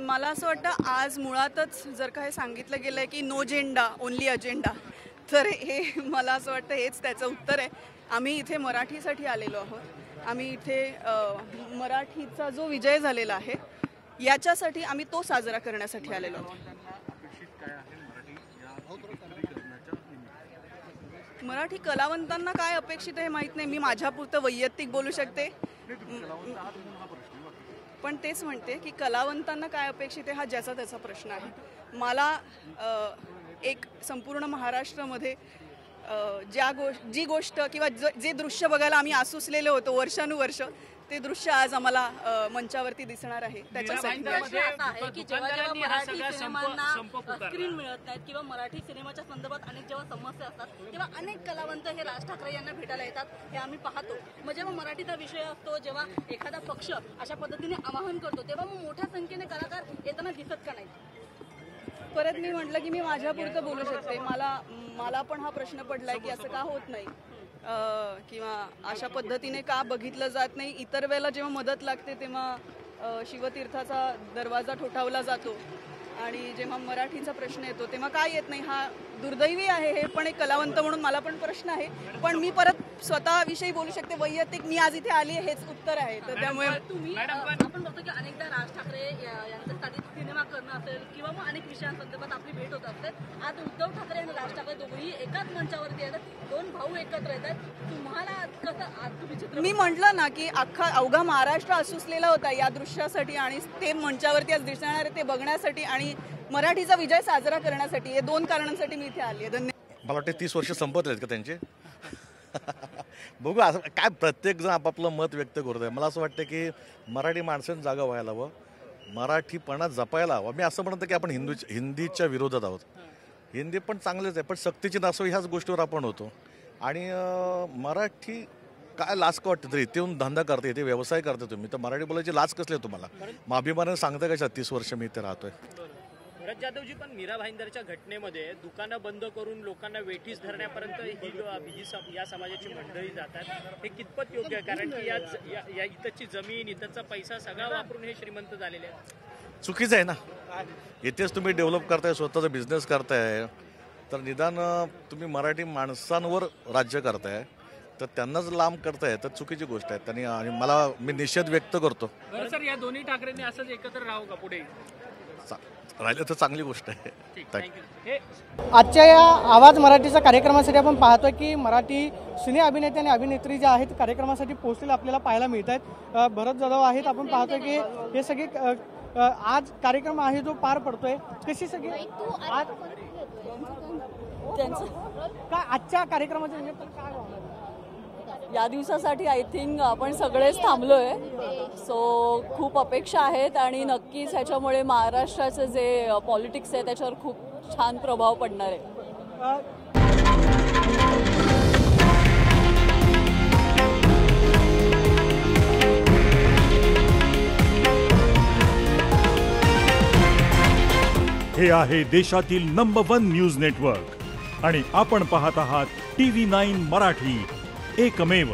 मला असं वाटतं आज मुळातच जर का हे सांगितलं गेलं आहे की नो जेंडा ओनली अजेंडा, तर हे मला असं वाटतं हेच त्याचं उत्तर आहे. आम्ही इथे मराठीसाठी आलेलो आहोत. आम्ही इथे मराठीचा जो विजय झालेला आहे याच्यासाठी आम्ही तो साजरा करण्यासाठी आलेलो आहोत. मराठी कलावंतांना काय अपेक्षित आहे माहीत नाही. मी माझ्यापुरतं वैयक्तिक बोलू शकते, पण तेच म्हणते की कलावंतांना काय अपेक्षित आहे हा ज्याचा त्याचा प्रश्न आहे. मला एक संपूर्ण महाराष्ट्रामध्ये जी गोष्ट किंवा जे दृश्य बघायला आम्ही आसुसलेलो होतो वर्षानुवर्ष, ते दृश्य आज आम्हाला मंचावरती दिसणार आहे. त्याच्यासाठी स्क्रीन मिळत नाहीत किंवा मराठी सिनेमाच्या संदर्भात अनेक जेव्हा समस्या असतात तेव्हा अनेक कलावंत हे राज ठाकरे यांना भेटायला येतात, हे आम्ही पाहतो. मग जेव्हा मराठीचा विषय असतो, जेव्हा एखादा पक्ष अशा पद्धतीने आवाहन करतो, तेव्हा मग मोठ्या संख्येने कलाकार येताना दिसत का नाही? परत मी म्हटलं की मी माझ्यापुरतं बोलू शकते. मला पण हा प्रश्न पडलाय की असं का होत नाही किंवा अशा पद्धतीने का बघितलं जात नाही. इतर वेळेला जेव्हा मदत लागते तेव्हा शिवतीर्थाचा दरवाजा ठोठावला जातो आणि जेव्हा मराठीचा प्रश्न येतो तेव्हा काय येत नाही. हा दुर्दैवी आहे. हे पण एक कलावंत म्हणून मला पण प्रश्न आहे, पण मी परत स्वतःविषयी बोलू शकते. वैयक्तिक मी आज इथे आली हेच उत्तर आहे. तर त्यामुळे आपण बघतो की अनेकदा राज ठाकरे यांच्यासाठी सिनेमा करणं असेल किंवा मग अनेक विषयांसंदर्भात आपली भेट होत असते. आज उद्धव ठाकरे आणि राज ठाकरे दोघेही एकाच मंचावरती येतात, दोन भाऊ एकत्र येतात. तुम्हाला कसं मी म्हटलं ना की अवघा महाराष्ट्र असूसलेला होता या दृश्यासाठी आणि ते मंचावरती आज दिसणार ते बघण्यासाठी आणि मराठीचा विजय साजरा करण्यासाठी. हे दोन कारणांसाठी मी इथे आली आहे. धन्यवाद. मला वाटते 30 वर्ष संपत आहेत का त्यांचे. बघू असं काय प्रत्येक जण आपापलं मत व्यक्त करत आहे. मला असं वाटतं की मराठी माणसांनी जागा व्हायला हवं, मराठीपणा जपायला हवं. मी असं म्हणतो की आपण हिंदीच्या विरोधात आहोत. हिंदी पण चांगलेच आहे, पण सक्तीची नासव ह्याच गोष्टीवर आपण होतो. आणि मराठी काय लाज का वाटते तरी इथे येऊन धंदा करते, इथे व्यवसाय करते तुम्ही, तर मराठी बोलायची लाज कसली तुम्हाला? मग अभिमानाने सांगता का 30 वर्ष मी इथे राहतोय. भरत जाधवजी, पण मीरा भाईंदरच्या घटनेमध्ये दुकानं बंद करून लोकांना वेठीस धरण्यापर्यंत ही या समाजाची मंडळी जातात, हे कितपत योग्य आहे? कारण की या इथंची जमीन, इथंचा पैसा सगळा वापरून हे श्रीमंत झालेले आहेत. चुकीचं आहे ना. इथेच तुम्ही डेव्हलप करताय, स्वतःचा बिझनेस करताय, तर निदान तुम्ही मराठी माणसांवर राज्य करताय, तर त्यांनाच लांब करताय, तर चुकीची गोष्ट आहे. त्यांनी आणि मी निषेध व्यक्त करतो. बरं सर, या दोन्ही ठाकरेंनी असंच एकत्र राहू का पुढे? राहिलं तर चांगली गोष्ट आहे. आजच्या या आवाज मराठीच्या कार्यक्रमासाठी आपण पाहतोय की मराठी सिने अभिनेते आणि अभिनेत्री जे आहेत कार्यक्रमासाठी पोहोचलेले आपल्याला पाहायला मिळत आहेत. भरत जाधव आहेत. आपण पाहतोय की हे सगळे आज कार्यक्रम आहे जो पार पडतोय. कशी सगळी आज काय आजच्या कार्यक्रमाच्या निमित्त काय होणार या दिवसासाठी? आय थिंक आपण सगळेच थांबलोय. सो खूप अपेक्षा आहेत आणि नक्कीच ह्याच्यामुळे महाराष्ट्राचं जे पॉलिटिक्स आहे त्याच्यावर खूप छान प्रभाव पडणार आहे. हे आहे देशातील नंबर 1 न्यूज नेटवर्क आणि आपण पाहत आहात TV9 मराठी, एकमेव.